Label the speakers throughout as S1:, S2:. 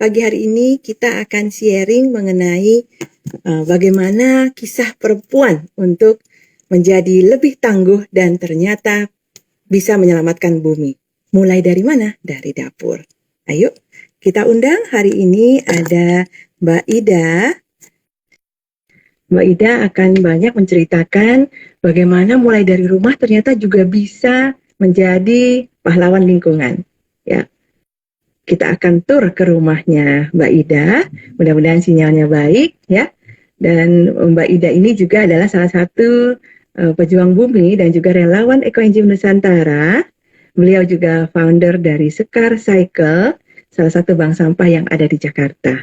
S1: Pagi hari ini kita akan sharing mengenai bagaimana kisah perempuan untuk menjadi lebih tangguh dan ternyata bisa menyelamatkan bumi. Mulai dari mana? Dari dapur. Ayo, kita undang hari ini ada Mbak Ida. Mbak Ida akan banyak menceritakan bagaimana mulai dari rumah ternyata juga bisa menjadi pahlawan lingkungan. Ya, kita akan tur ke rumahnya Mbak Ida. Mudah-mudahan sinyalnya baik ya. Dan Mbak Ida ini juga adalah salah satu pejuang bumi dan juga relawan Ekoenzim Nusantara. Beliau juga founder dari Sekar Cycle, salah satu bank sampah yang ada di Jakarta.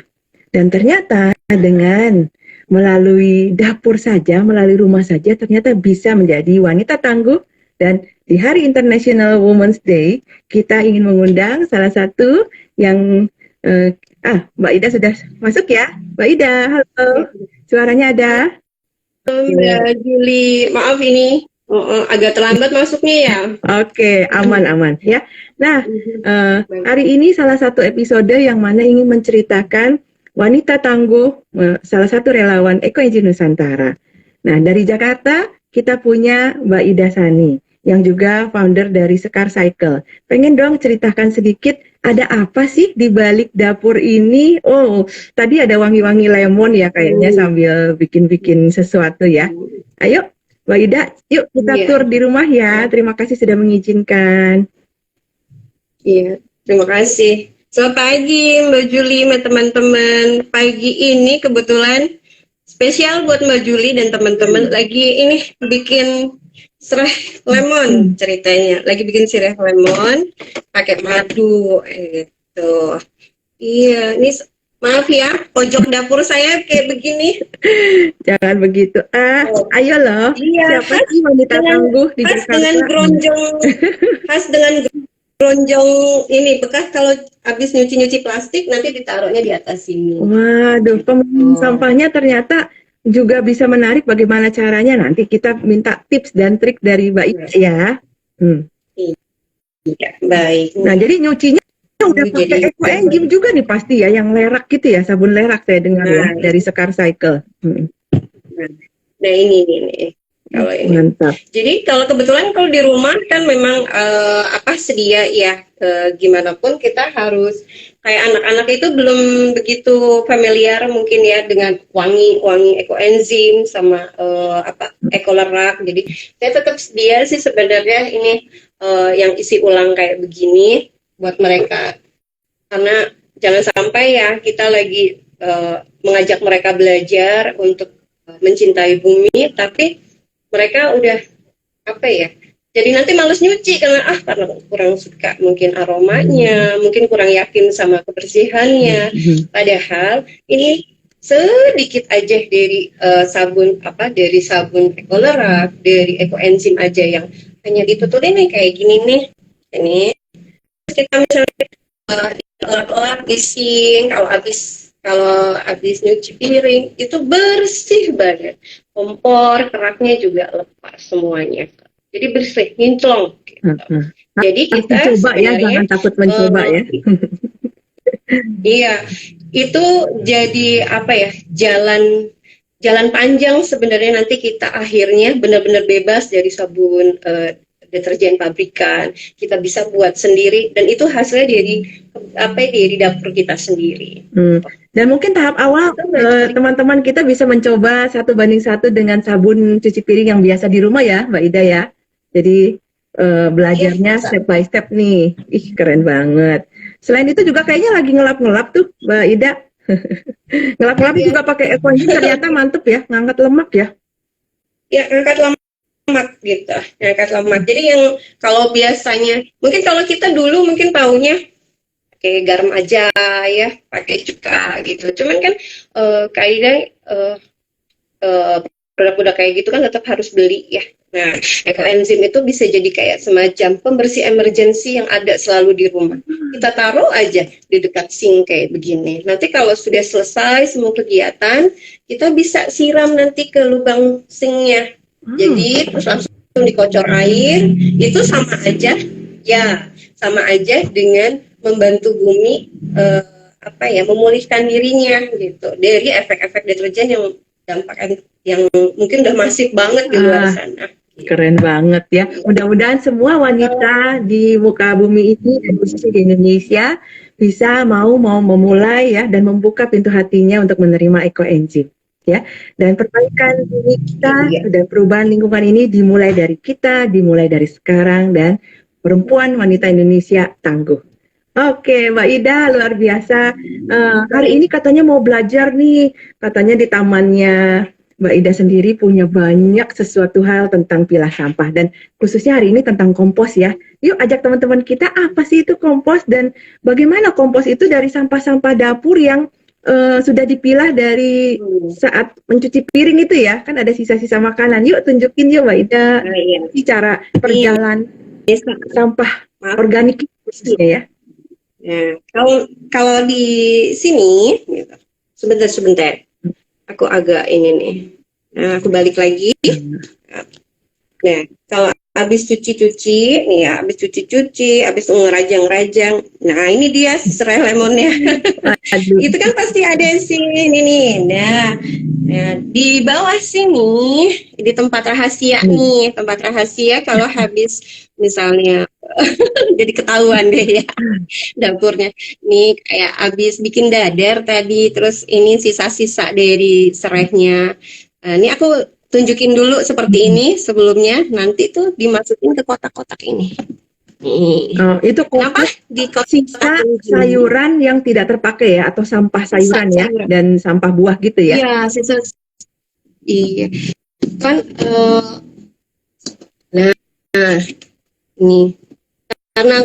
S1: Dan ternyata dengan melalui dapur saja, melalui rumah saja, ternyata bisa menjadi wanita tangguh. Dan di Hari International Women's Day, kita ingin mengundang salah satu yang Mbak Ida sudah masuk ya. Mbak Ida, halo. Suaranya ada?
S2: Mbak Juli, maaf ini agak terlambat masuknya ya.
S1: Oke, aman ya. Nah, hari ini salah satu episode yang mana ingin menceritakan wanita tangguh, salah satu relawan Ekoenzim Nusantara. Nah, dari Jakarta kita punya Mbak Ida Sani, yang juga founder dari Sekar Cycle. Pengen dong ceritakan sedikit, ada apa sih di balik dapur ini? Oh, tadi ada wangi-wangi lemon ya kayaknya sambil bikin-bikin sesuatu ya. Ayo, Mbak Ida, yuk kita tur di rumah ya. Terima kasih sudah mengizinkan.
S2: Iya, terima kasih. Selamat pagi Mbak Juli, teman-teman. Pagi ini kebetulan spesial buat Mbak Juli dan teman-teman lagi ini bikin sireh lemon ceritanya. Lagi bikin sireh lemon pakai madu gitu. Iya, ini maaf ya, pojok dapur saya kayak begini.
S1: Jangan begitu. Ayo loh.
S2: Iya,
S1: siapa sih wanita tangguh di Jakarta?
S2: Khas dengan gronjong ini bekas kalau habis nyuci plastik nanti ditaruhnya di atas sini.
S1: Waduh, sampahnya ternyata juga bisa menarik. Bagaimana caranya? Nanti kita minta tips dan trik dari Mbak Ida ya.
S2: Iya, baik.
S1: Nah, jadi nyucinya udah pakai Ekoenzim juga nih pasti ya, yang lerak gitu ya, sabun lerak saya dengar ya dari Sekar Cycle.
S2: Nah ini kalau ini.
S1: Mantap.
S2: Jadi kalau kebetulan kalau di rumah kan memang sedia ya, gimana pun kita harus kayak anak-anak itu belum begitu familiar mungkin ya dengan wangi Ekoenzim sama Ekolerak. Jadi saya tetap sedia sih sebenarnya ini yang isi ulang kayak begini buat mereka, karena jangan sampai ya kita lagi mengajak mereka belajar untuk mencintai bumi, tapi mereka udah jadi nanti males nyuci karena kurang suka mungkin aromanya, mungkin kurang yakin sama kebersihannya. Padahal ini sedikit aja dari sabun Ekolerak, dari Ekoenzim aja yang hanya ditutulin nih kayak gini nih. Ini kita misalnya olak-olak di sink, kalau habis nyuci piring itu bersih banget, kompor keraknya juga lepas semuanya, jadi bersih kinclong gitu. Jadi kita
S1: coba ya, jangan takut mencoba ya.
S2: Iya, itu jadi jalan panjang sebenarnya, nanti kita akhirnya benar-benar bebas dari sabun deterjen pabrikan, kita bisa buat sendiri dan itu hasilnya dari dapur kita sendiri.
S1: Dan mungkin tahap awal teman-teman kita bisa mencoba 1:1 dengan sabun cuci piring yang biasa di rumah ya, Mbak Ida ya. Jadi belajarnya step by step nih. Ih, keren banget. Selain itu juga kayaknya lagi ngelap-ngelap tuh Mbak Ida. Ngelap-ngelap juga pakai Ekoenzim, ternyata mantep ya, ngangkat lemak ya.
S2: Ya, ngangkat lemak gitu, ngangkat lemak. Jadi yang kalau biasanya, mungkin kalau kita dulu mungkin taunya pakai garam aja ya, pakai cuka gitu. Cuman kan kayaknya produk-produk kayak gitu kan tetap harus beli ya. Nah, Ekoenzim itu bisa jadi kayak semacam pembersih emergency yang ada selalu di rumah. Kita taruh aja di dekat sink kayak begini. Nanti kalau sudah selesai semua kegiatan, kita bisa siram nanti ke lubang sinknya. Jadi terus langsung dikocor air, itu sama aja dengan membantu bumi apa ya, memulihkan dirinya gitu dari efek-efek deterjen yang dampak yang mungkin udah masif banget di luar sana.
S1: Keren banget ya. Mudah-mudahan semua wanita di muka bumi ini dan khususnya di Indonesia bisa mau memulai ya dan membuka pintu hatinya untuk menerima eco-engine ya. Dan perbaikan diri kita dan perubahan lingkungan ini dimulai dari kita, dimulai dari sekarang, dan perempuan wanita Indonesia tangguh. Oke, Mbak Ida, luar biasa. Hari ini katanya mau belajar nih, katanya di tamannya Mbak Ida sendiri punya banyak sesuatu hal tentang pilah sampah, dan khususnya hari ini tentang kompos ya. Yuk ajak teman-teman kita, apa sih itu kompos dan bagaimana kompos itu dari sampah-sampah dapur yang sudah dipilah dari saat mencuci piring itu ya, kan ada sisa-sisa makanan. Yuk tunjukin yuk Mbak Ida, cara perjalanan sampah organik ya.
S2: Nah, kalau di sini, gitu. Sebentar. Aku agak ini nih. Nah, aku balik lagi. Nah, kalau habis cuci-cuci, nih ya, habis cuci-cuci, habis ngerajang-rajang. Nah, ini dia serai lemonnya. Itu kan pasti ada sih ini nih. Nah, di bawah sini, di tempat rahasia nih, tempat rahasia kalau habis misalnya jadi ketahuan deh ya dapurnya nih, kayak habis bikin dadar tadi, terus ini sisa-sisa dari serehnya. Ini aku tunjukin dulu seperti ini sebelumnya, nanti tuh dimasukin ke kotak-kotak ini.
S1: Itu kenapa
S2: di
S1: sisa sayuran yang tidak terpakai ya, atau sampah sayuran ya, dan sampah buah gitu ya?
S2: Iya, sisa. Iya, kan. Nah, ini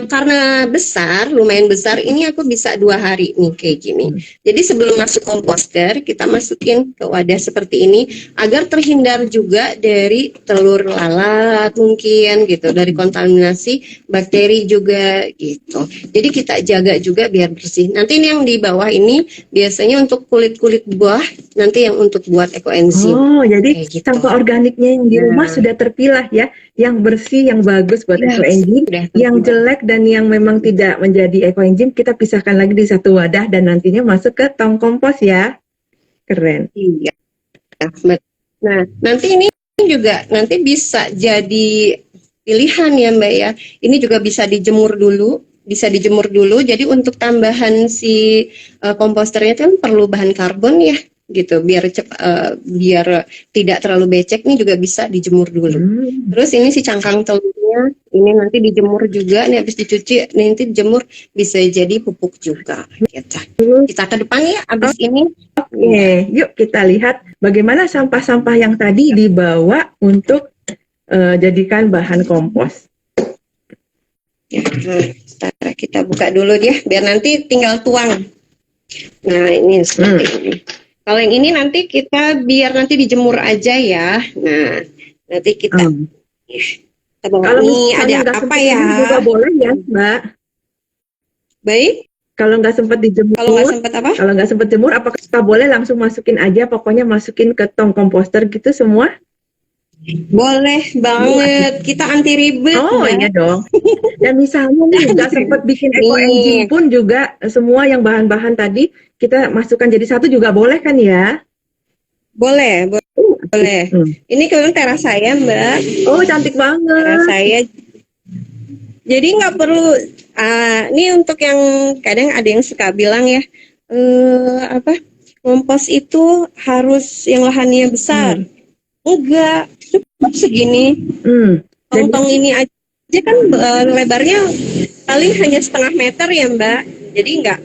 S2: karena besar, lumayan besar, ini aku bisa 2 hari nih kayak gini. Jadi sebelum masuk komposter, kita masukin ke wadah seperti ini agar terhindar juga dari telur lalat mungkin gitu, dari kontaminasi bakteri juga gitu. Jadi kita jaga juga biar bersih. Nanti ini yang di bawah ini biasanya untuk kulit-kulit buah, nanti yang untuk buat ekoenzim.
S1: Oh, jadi gitu. Sampah organiknya yang di rumah sudah terpilah ya, yang bersih, yang bagus buat ekoenzim, yang jelek dan yang memang tidak menjadi ekoenzim kita pisahkan lagi di satu wadah dan nantinya masuk ke tong kompos ya. Keren.
S2: Iya. Nah, nanti ini juga nanti bisa jadi pilihan ya Mbak ya. Ini juga bisa dijemur dulu. Jadi untuk tambahan si komposternya itu kan perlu bahan karbon ya, gitu, biar tidak terlalu becek, nih juga bisa dijemur dulu. Terus ini si cangkang telurnya ini nanti dijemur juga, nih habis dicuci nanti dijemur, bisa jadi pupuk juga gitu. Kita ke depan ya habis ini.
S1: Oke, yuk kita lihat bagaimana sampah-sampah yang tadi dibawa untuk jadikan bahan kompos.
S2: Ya, nah, kita buka dulu dia biar nanti tinggal tuang. Nah, ini seperti ini. Kalau yang ini nanti kita biar nanti dijemur aja ya. Nah, nanti kita bawa ini ada apa ya?
S1: Juga boleh ya, Mbak.
S2: Baik.
S1: Kalau nggak sempat dijemur,
S2: kalau nggak sempat apa?
S1: Kalau nggak sempat jemur, apakah kita boleh langsung masukin aja? Pokoknya masukin ke tong komposter gitu semua?
S2: Boleh banget, kita anti ribet.
S1: Oh iya dong. Dan misalnya nih nggak sempat bikin ekoenzim pun juga semua yang bahan-bahan tadi kita masukkan jadi satu juga boleh kan ya?
S2: Boleh. Ini kebetulan teras saya Mbak.
S1: Oh cantik banget.
S2: Teras saya. Jadi nggak perlu. Ini untuk yang kadang ada yang suka bilang ya, kompos itu harus yang lahannya besar. Enggak, cukup segini. Tong-tong ini aja kan lebarnya paling hanya 1/2 meter ya Mbak. Jadi nggak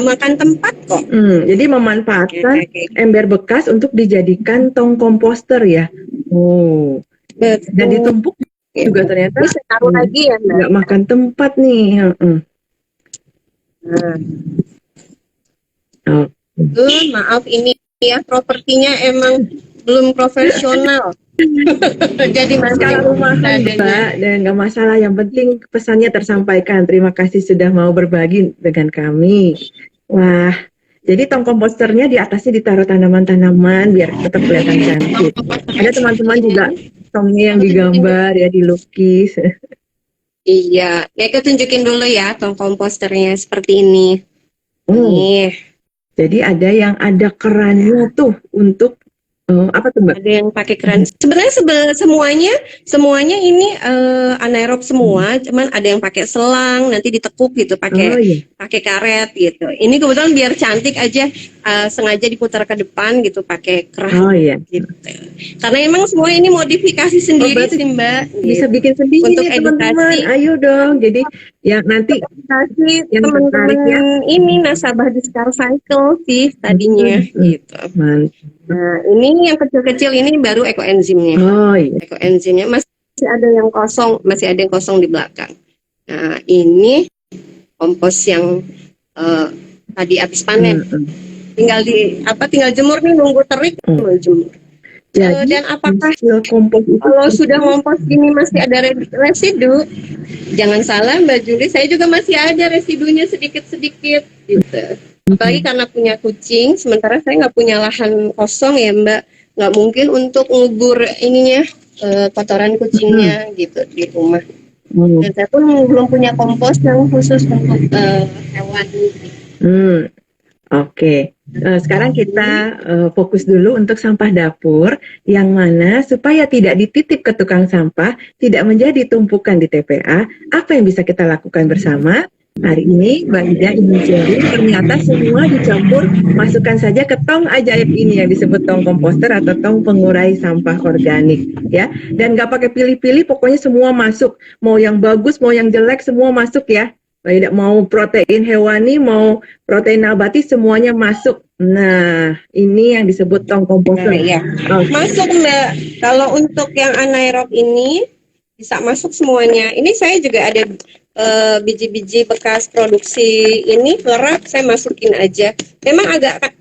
S2: makan tempat kok.
S1: Jadi memanfaatkan ember bekas untuk dijadikan tong komposter ya. Oh.
S2: Betul.
S1: Dan ditumpuk juga ternyata
S2: bisa taruh lagi ya Mbak.
S1: Nggak makan tempat nih.
S2: Maaf ini ya propertinya emang belum profesional. Jadi
S1: skala rumahan Mbak, dan nggak masalah, yang penting pesannya tersampaikan. Terima kasih sudah mau berbagi dengan kami. Wah, jadi tong komposternya di atasnya ditaruh tanaman-tanaman biar tetap kelihatan cantik. Ada teman-teman juga tongnya yang digambar ya, dilukis.
S2: Iya, ya kita tunjukin dulu ya tong komposternya seperti ini.
S1: Oh,
S2: Nih,
S1: jadi ada yang ada kerannya tuh untuk apa tuh Mbak?
S2: ada yang pakai keran. Sebenarnya semuanya ini anaerob semua, cuman ada yang pakai selang, nanti ditekuk gitu,
S1: Oh
S2: pakai
S1: iya.
S2: pakai karet gitu. Ini kebetulan biar cantik aja, sengaja diputar ke depan gitu, pakai
S1: Oh
S2: keran
S1: iya.
S2: gitu. Karena emang semua ini modifikasi
S1: Oh
S2: sendiri
S1: berarti
S2: sih Mbak,
S1: bisa
S2: gitu.
S1: bikin sendiri
S2: Untuk
S1: nih teman-teman.
S2: edukasi
S1: Ayo dong. Jadi ya nanti
S2: edukasi
S1: yang
S2: teman-teman
S1: tertarik ya.
S2: ini nasabah di Star Cycle sih tadinya
S1: Hmm,
S2: gitu.
S1: mantap.
S2: Nah, ini yang kecil-kecil ini baru ekoenzimnya.
S1: Oh iya.
S2: Ekoenzimnya masih ada yang kosong di belakang. Nah, ini kompos yang eh, tadi habis panen.
S1: Hmm, hmm,
S2: Tinggal jemur nih, nunggu terik
S1: hmm.
S2: mau jemur.
S1: Jadi
S2: Dan apakah
S1: hasil kompos itu
S2: kalau sudah ngompos gini masih ada residu? Jangan salah Mbak Juli, saya juga masih ada residunya sedikit-sedikit gitu. Apalagi karena punya kucing, sementara saya nggak punya lahan kosong ya Mbak, nggak mungkin untuk ngubur ininya kotoran
S1: Hmm,
S2: kucingnya gitu di rumah.
S1: hmm,
S2: Dan saya pun belum punya kompos yang khusus untuk hewan.
S1: hmm. Oke. Sekarang kita fokus dulu untuk sampah dapur yang mana supaya tidak dititip ke tukang sampah, tidak menjadi tumpukan di TPA. Apa yang bisa kita lakukan bersama? Hari ini Mbak Ida ingin sharing, ternyata semua dicampur, masukkan saja ke tong ajaib ini yang disebut tong komposter atau tong pengurai sampah organik, ya. Dan nggak pakai pilih-pilih, pokoknya semua masuk. Mau yang bagus, mau yang jelek, semua masuk ya. Tidak mau protein hewani, mau protein nabati, semuanya masuk. Nah, ini yang disebut tong
S2: Nah,
S1: komposter.
S2: iya.
S1: Oh,
S2: Masuk Mbak. Kalau untuk yang anaerob ini bisa masuk semuanya. Ini saya juga ada biji-biji bekas produksi ini kerak, saya masukin aja. Memang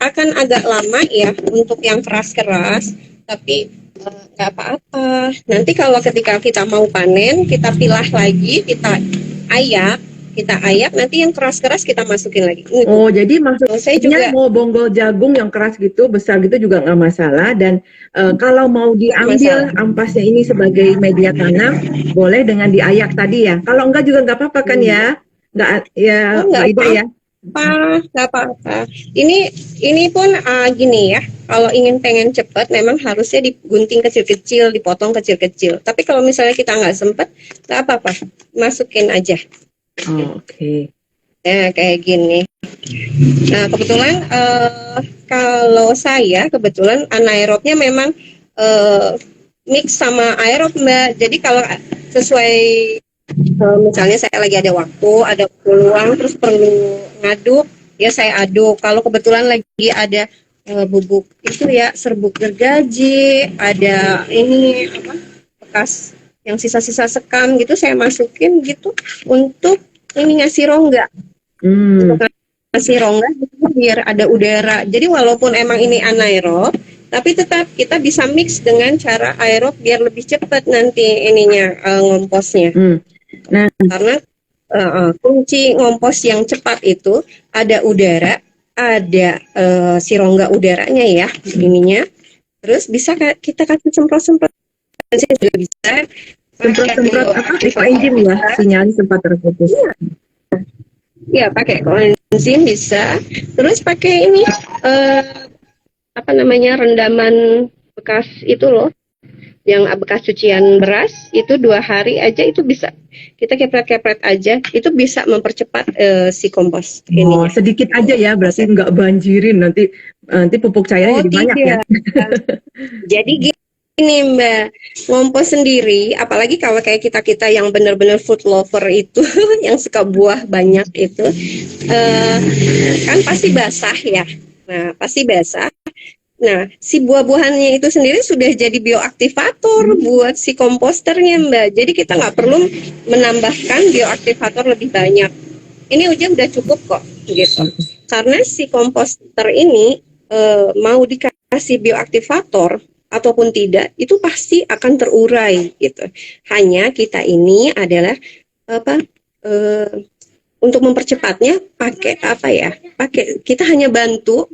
S2: akan agak lama ya untuk yang keras-keras, tapi nggak apa-apa. Nanti kalau ketika kita mau panen, kita pilah lagi, ayak, kita ayak. Nanti yang keras-keras kita masukin lagi. Itu.
S1: oh, jadi
S2: Saya
S1: maksudnya
S2: juga
S1: mau bonggol jagung yang keras gitu, besar gitu juga nggak masalah. Dan kalau mau
S2: nggak
S1: diambil
S2: masalah.
S1: ampasnya ini sebagai media tanam, boleh dengan diayak tadi ya. Kalau enggak juga nggak apa-apa kan
S2: Hmm.
S1: ya? Nggak ya,
S2: Oh,
S1: Mbak
S2: nggak
S1: Ida ya?
S2: nggak apa-apa. Ini pun gini ya. Kalau ingin pengen cepat, memang harusnya digunting kecil-kecil, dipotong kecil-kecil. Tapi kalau misalnya kita nggak sempet, nggak apa-apa, masukin aja.
S1: Oh, oke.
S2: Nah, kayak gini. Nah, kebetulan kalau saya kebetulan anaerobnya memang eh, mix sama aerob Mbak. Jadi kalau sesuai misalnya saya lagi ada waktu, ada peluang, terus perlu ngaduk, ya saya aduk. Kalau kebetulan lagi ada bubuk itu ya serbuk gergaji, ada ini apa bekas yang sisa-sisa sekam gitu saya masukin gitu untuk ini ngasih rongga, untuk
S1: Hmm.
S2: ngasih rongga gitu, biar ada udara. Jadi walaupun emang ini anaerob, tapi tetap kita bisa mix dengan cara aerob biar lebih cepat nanti ininya ngomposnya.
S1: Hmm. Nah,
S2: Karena kunci ngompos yang cepat itu ada udara, ada si rongga udaranya ya ininya. Terus bisa kita kasih semprot-semprot juga bisa.
S1: semprot-semprot apa? Ekoenzim ya, sinyalnya sempat terputus.
S2: Ya pakai koenzim bisa. Terus pakai ini apa namanya rendaman bekas itu loh, yang bekas cucian beras itu 2 hari aja itu bisa kita kepret-kepret aja, itu bisa mempercepat si kompos
S1: Oh,
S2: ininya.
S1: sedikit aja ya, berarti nggak banjirin nanti pupuk cairnya
S2: Oh
S1: jadi banyak ya.
S2: tidak, jadi gini Mbak, ngompos sendiri, apalagi kalau kayak kita yang benar-benar food lover itu, yang suka buah banyak itu, kan pasti basah ya. Nah pasti basah. Nah, si buah-buahannya itu sendiri sudah jadi bioaktivator buat si komposternya, Mbak. Jadi kita nggak perlu menambahkan bioaktivator lebih banyak. Ini udah cukup kok, gitu. Karena si komposter ini mau dikasih bioaktivator ataupun tidak, itu pasti akan terurai, gitu. Hanya kita ini adalah apa? Untuk mempercepatnya pakai apa ya? Pakai kita hanya bantu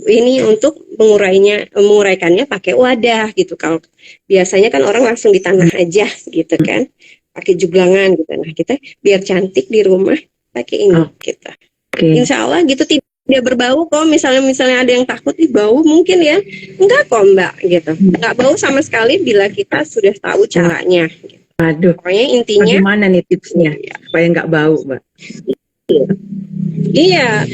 S2: ini untuk menguraikannya pakai wadah gitu. Kalau biasanya kan orang langsung di tanah aja gitu kan, pakai juglangan gitu. Nah kita biar cantik di rumah pakai ini
S1: Oh,
S2: gitu.
S1: oke.
S2: Insya Allah gitu dia berbau kok, misalnya ada yang takut ih bau mungkin ya, enggak kok Mbak gitu, enggak bau sama sekali bila kita sudah tahu caranya gitu.
S1: Waduh,
S2: Pokoknya intinya
S1: bagaimana nih tipsnya supaya nggak bau, Mbak?
S2: iya,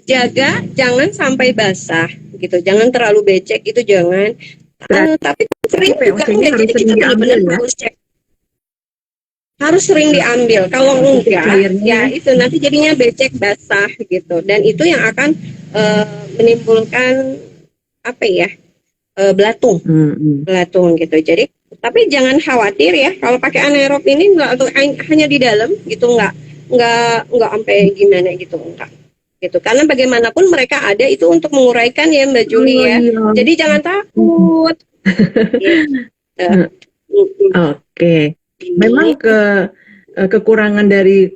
S2: jaga jangan sampai basah gitu, jangan terlalu becek itu jangan. Tapi sering juga
S1: POC-nya
S2: enggak,
S1: harus
S2: jadi
S1: sering
S2: kita
S1: diambil
S2: benar-benar
S1: ya,
S2: harus cek, harus sering diambil. Kalau
S1: pupuk
S2: enggak, ya
S1: cairnya.
S2: itu nanti jadinya becek basah gitu, dan itu yang akan menimbulkan apa ya, belatung,
S1: Hmm.
S2: belatung gitu. Jadi tapi jangan khawatir ya kalau pakai anaerob ini enggak hanya di dalam gitu, enggak sampai gimana gitu, enggak gitu, karena bagaimanapun mereka ada itu untuk menguraikan ya Mbak
S1: Oh
S2: Juli ya,
S1: iya.
S2: jadi jangan
S1: Mm-mm.
S2: takut gitu.
S1: Oke, memang kekurangan dari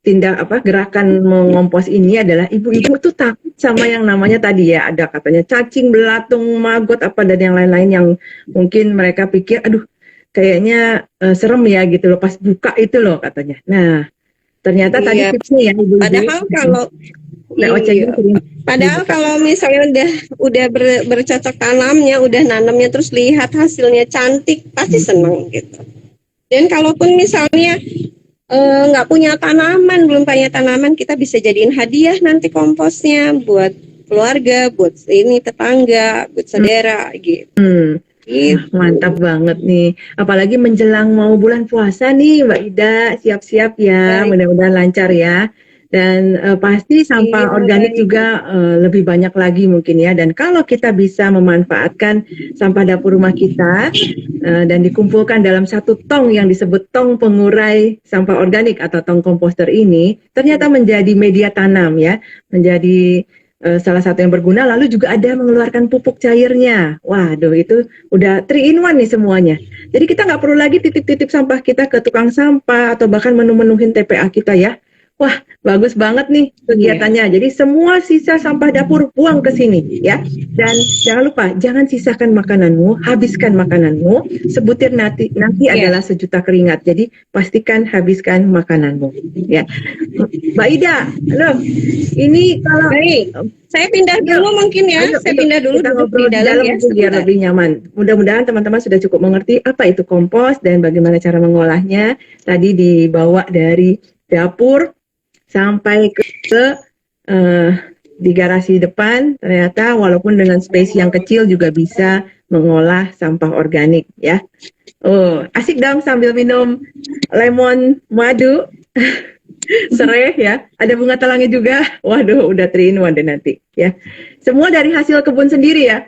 S1: tindak apa gerakan mengompos ini adalah ibu-ibu tuh takut sama yang namanya tadi ya, ada katanya cacing, belatung, maggot apa dan yang lain-lain yang mungkin mereka pikir aduh kayaknya serem ya gitu loh pas buka itu loh katanya. Nah, ternyata tadi
S2: Iya,
S1: tipsnya ya ibu-ibu.
S2: padahal kalau
S1: POC-nya
S2: iya,
S1: sering
S2: padahal
S1: dibuka.
S2: kalau misalnya udah bercocok tanamnya, udah nanamnya terus lihat hasilnya cantik, pasti seneng gitu. Dan kalaupun misalnya nggak punya tanaman, belum punya tanaman, kita bisa jadiin hadiah nanti komposnya buat keluarga, buat ini tetangga, buat saudara gitu.
S1: Hmm. Wah,
S2: Gitu.
S1: mantap banget nih. Apalagi menjelang mau bulan puasa nih, Mbak Ida. Siap-siap ya,
S2: Baik,
S1: mudah-mudahan lancar ya. Dan pasti
S2: iya
S1: sampah organik
S2: baik.
S1: juga lebih banyak lagi mungkin ya. Dan kalau kita bisa memanfaatkan sampah dapur rumah kita dan dikumpulkan dalam satu tong yang disebut tong pengurai sampah organik atau tong komposter ini, ternyata menjadi media tanam ya, menjadi salah satu yang berguna, lalu juga ada mengeluarkan pupuk cairnya. Waduh, itu udah 3 in 1 nih semuanya. Jadi kita nggak perlu lagi titip-titip sampah kita ke tukang sampah atau bahkan menu-menuhin TPA kita ya. Wah, bagus banget nih
S2: Iya.
S1: kegiatannya. Jadi semua sisa sampah dapur buang ke sini ya. Dan jangan lupa, jangan sisakan makananmu, habiskan makananmu. Sebutir nasi
S2: Iya.
S1: adalah sejuta keringat. Jadi pastikan habiskan makananmu ya. Mbak Ida, halo. Ini kalau
S2: Baik. Saya pindah
S1: yuk,
S2: dulu mungkin ya.
S1: ayo,
S2: Saya
S1: yuk,
S2: pindah dulu
S1: kita
S2: duduk di
S1: ngobrol di
S2: dalam
S1: dalam
S2: ya
S1: mungkin biar
S2: sebentar.
S1: lebih nyaman. Mudah-mudahan teman-teman sudah cukup mengerti apa itu kompos dan bagaimana cara mengolahnya. Tadi dibawa dari dapur sampai ke eh, di garasi depan, ternyata walaupun dengan space yang kecil juga bisa mengolah sampah organik ya. Oh, asik dong sambil minum lemon madu. Serai ya, ada bunga telangnya juga. Waduh, udah 3 in 1 deh nanti ya. Semua dari hasil kebun sendiri ya.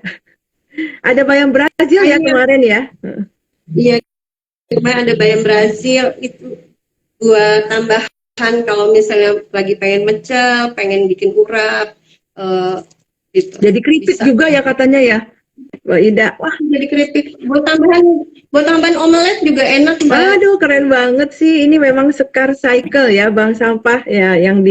S1: Ada bayam Brazil ya
S2: Hanya,
S1: kemarin ya.
S2: iya, cuma ada bayam Brazil itu buat tambahan kalau misalnya lagi pengen mecel, pengen bikin urap, eh, gitu.
S1: Jadi keripik
S2: Bisa.
S1: juga ya katanya ya, Mbak Ida. Wah,
S2: Jadi keripik. Buat tambahan omelet juga enak, Mbak.
S1: aduh keren banget sih. Ini memang Sekar Cycle ya, Bank Sampah ya yang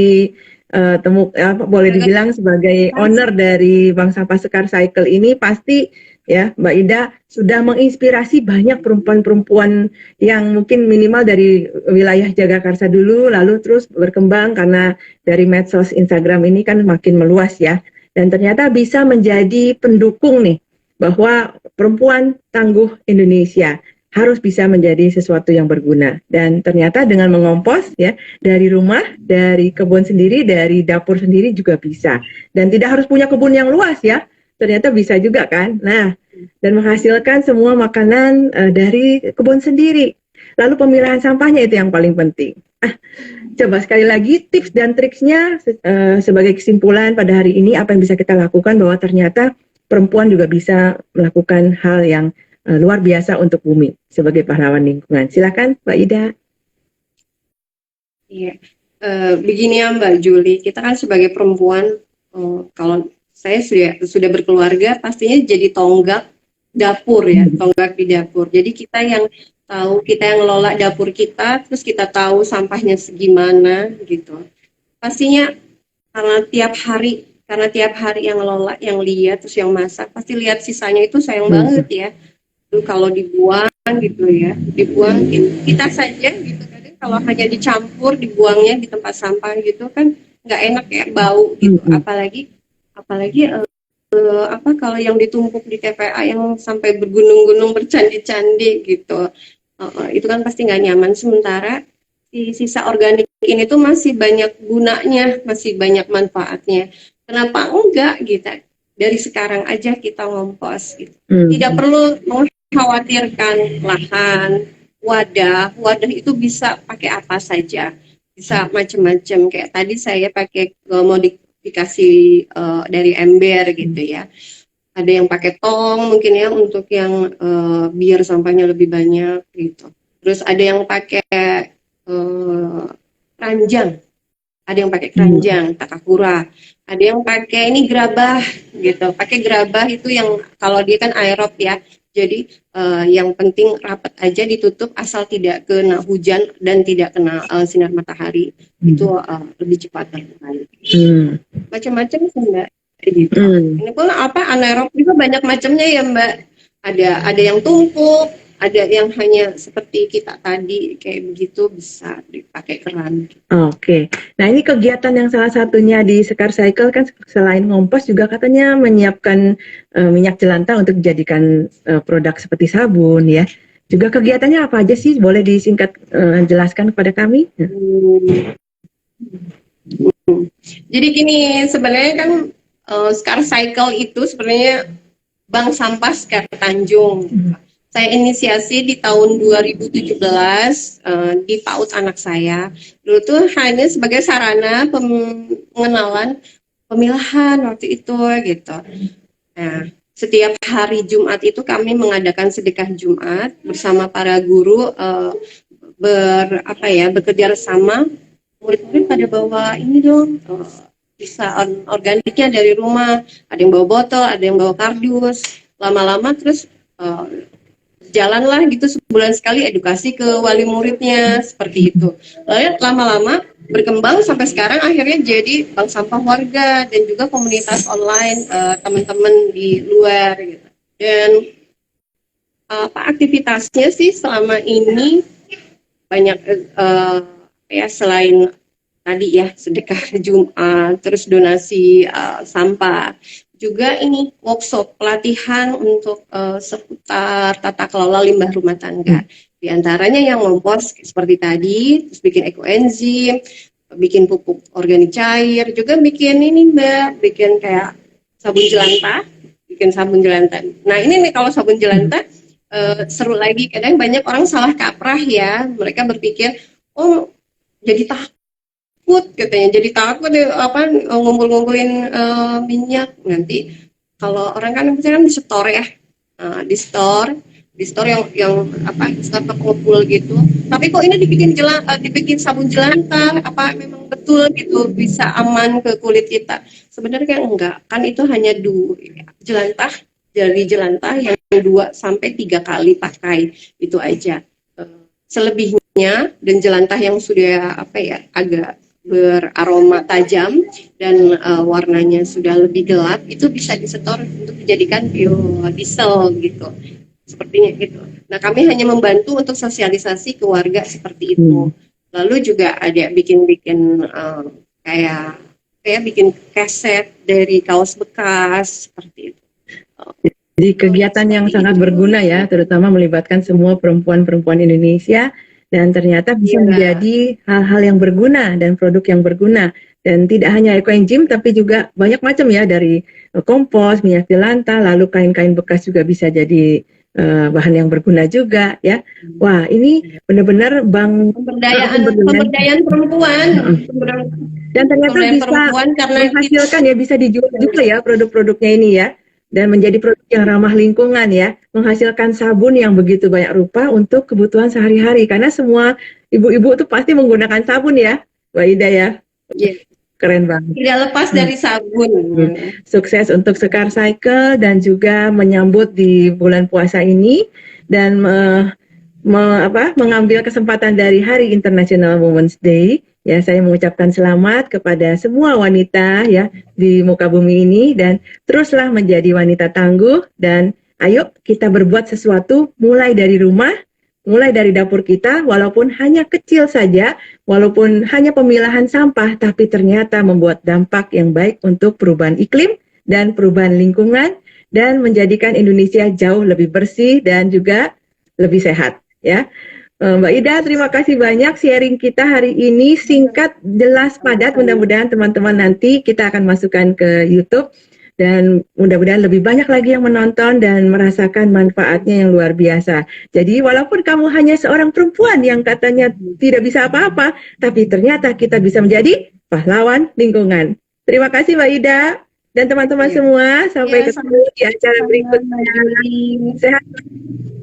S1: boleh dibilang sebagai owner dari Bank Sampah Sekar Cycle ini pasti ya Mbak Ida sudah menginspirasi banyak perempuan-perempuan yang mungkin minimal dari wilayah Jagakarsa dulu lalu terus berkembang karena dari medsos Instagram ini kan makin meluas ya dan ternyata bisa menjadi pendukung nih bahwa perempuan tangguh Indonesia harus bisa menjadi sesuatu yang berguna dan ternyata dengan mengompos ya dari rumah, dari kebun sendiri, dari dapur sendiri juga bisa dan tidak harus punya kebun yang luas ya ternyata bisa juga kan. Nah dan menghasilkan semua makanan dari kebun sendiri. Lalu pemilahan sampahnya itu yang paling penting. Coba sekali lagi tips dan triksnya sebagai kesimpulan pada hari ini apa yang bisa kita lakukan bahwa ternyata perempuan juga bisa melakukan hal yang luar biasa untuk bumi sebagai pahlawan lingkungan. Silakan Mbak Ida.
S2: Iya. Begini ya Mbak Juli, kita kan sebagai perempuan, kalau saya sudah berkeluarga, pastinya jadi tonggak dapur ya, tonggak di dapur. Jadi kita yang tahu, kita yang ngelola dapur kita, terus kita tahu sampahnya segimana gitu. Pastinya karena tiap hari yang ngelola, yang lihat, terus yang masak, pasti lihat sisanya itu sayang banget ya. Itu kalau dibuang gitu ya, dibuang kita saja gitu, kadang kalau hanya dicampur dibuangnya di tempat sampah gitu kan nggak enak ya, bau gitu.
S1: Mm-mm.
S2: Apalagi apa kalau yang ditumpuk di TPA yang sampai bergunung-gunung bercandi-candi gitu. Itu kan pasti nggak nyaman. Sementara si sisa organik ini tuh masih banyak gunanya, masih banyak manfaatnya. Kenapa enggak gitu? Dari sekarang aja kita ngompos gitu. Tidak
S1: Mm-mm.
S2: perlu mengkhawatirkan lahan, wadah itu bisa pakai apa saja, bisa macam-macam. Kayak tadi saya pakai modifikasi dari ember gitu ya. Ada yang pakai tong mungkin ya untuk yang biar sampahnya lebih banyak gitu. Terus ada yang pakai keranjang, ada yang pakai keranjang, takakura, ada yang pakai ini gerabah gitu. Pakai gerabah itu yang kalau dia kan aerob ya. Jadi yang penting rapat aja ditutup asal tidak kena hujan dan tidak kena sinar matahari. Itu lebih cepat terkendali. Macam-macam sih Mbak. Gitu. Ini pun apa anaerob juga banyak macamnya ya Mbak. Ada yang tumpuk, ada yang hanya seperti kita tadi kayak begitu bisa dipakai keran.
S1: Oke. Nah, ini kegiatan yang salah satunya di Sekar Cycle kan selain ngompos juga katanya menyiapkan minyak jelantah untuk dijadikan produk seperti sabun ya. Juga kegiatannya apa aja sih? Boleh disingkat jelaskan kepada kami?
S2: Jadi gini, sebenarnya kan Sekar Cycle itu sebenarnya Bank Sampah Sekar Tanjung. Saya inisiasi di tahun 2017 di PAUD anak saya. Dulu tuh hanya sebagai sarana pengenalan pemilahan waktu itu gitu. Nah, setiap hari Jumat itu kami mengadakan sedekah Jumat bersama para guru bekerja sama. Murid-murid pada bawa ini dong, bisa organiknya dari rumah. Ada yang bawa botol, ada yang bawa kardus. Lama-lama terus jalanlah gitu sebulan sekali edukasi ke wali muridnya seperti itu. Lalu lama-lama berkembang sampai sekarang akhirnya jadi bank sampah warga dan juga komunitas online teman-teman di luar gitu. Dan aktivitasnya sih selama ini banyak ya selain tadi ya sedekah Jumat, terus donasi sampah, juga ini workshop pelatihan untuk seputar tata kelola limbah rumah tangga. Di antaranya yang ngompos seperti tadi, terus bikin ekoenzim, bikin pupuk organik cair, juga bikin ini Mbak, bikin kayak sabun jelantah, bikin sabun jelantah. Nah ini nih kalau sabun jelantah seru lagi, kadang banyak orang salah kaprah ya, mereka berpikir oh jadi takut katanya, jadi takut ngumpul-ngumpulin minyak nanti. Kalau orang kan misalnya kan di store ya, di store yang store pengumpul gitu. Tapi kok ini dibikin sabun jelantah, apa memang betul gitu bisa aman ke kulit kita? Sebenarnya enggak, kan itu hanya jelantah dari jelantah yang 2 sampai 3 kali pakai itu aja. Selebihnya dan jelantah yang sudah agak beraroma tajam dan warnanya sudah lebih gelap itu bisa disetor untuk dijadikan biodiesel gitu, sepertinya gitu. Nah kami hanya membantu untuk sosialisasi ke warga seperti itu. Lalu juga ada bikin kayak bikin keset dari kaos bekas seperti itu.
S1: Jadi kegiatan yang sangat berguna ya, terutama melibatkan semua perempuan-perempuan Indonesia. Dan ternyata bisa menjadi hal-hal yang berguna dan produk yang berguna. Dan tidak hanya ekoenzim, tapi juga banyak macam ya, dari kompos, minyak jelantah, lalu kain-kain bekas juga bisa jadi bahan yang berguna juga ya. Wah ini benar-benar
S2: pemberdayaan perempuan.
S1: Dan ternyata bisa menghasilkan ya, bisa dijual juga ya produk-produknya ini ya. Dan menjadi produk yang ramah lingkungan ya, menghasilkan sabun yang begitu banyak rupa untuk kebutuhan sehari-hari, karena semua ibu-ibu itu pasti menggunakan sabun ya, Mbak Ida ya. Keren banget.
S2: Tidak lepas dari sabun.
S1: Sukses untuk Sekar Cycle dan juga menyambut di bulan puasa ini dan mengambil kesempatan dari Hari International Women's Day. Ya, saya mengucapkan selamat kepada semua wanita ya di muka bumi ini, dan teruslah menjadi wanita tangguh, dan ayo kita berbuat sesuatu mulai dari rumah, mulai dari dapur kita, walaupun hanya kecil saja, walaupun hanya pemilahan sampah, tapi ternyata membuat dampak yang baik untuk perubahan iklim dan perubahan lingkungan, dan menjadikan Indonesia jauh lebih bersih dan juga lebih sehat. Ya, Mbak Ida, terima kasih banyak sharing kita hari ini, singkat, jelas, padat. Mudah-mudahan teman-teman nanti kita akan masukkan ke YouTube. Dan mudah-mudahan lebih banyak lagi yang menonton dan merasakan manfaatnya yang luar biasa. Jadi walaupun kamu hanya seorang perempuan yang katanya tidak bisa apa-apa, tapi ternyata kita bisa menjadi pahlawan lingkungan. Terima kasih Mbak Ida dan teman-teman semua. Sampai ketemu di acara berikutnya. Sehat.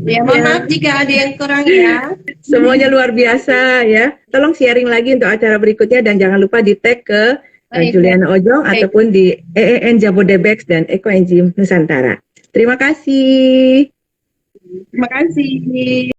S2: Ya, mohon maaf jika ada yang kurang ya.
S1: Semuanya luar biasa ya. Tolong sharing lagi untuk acara berikutnya dan jangan lupa di tag ke Juliana Ojong ataupun di EEN Jabodebek dan Ekoenzim Nusantara. Terima kasih.
S2: Terima kasih.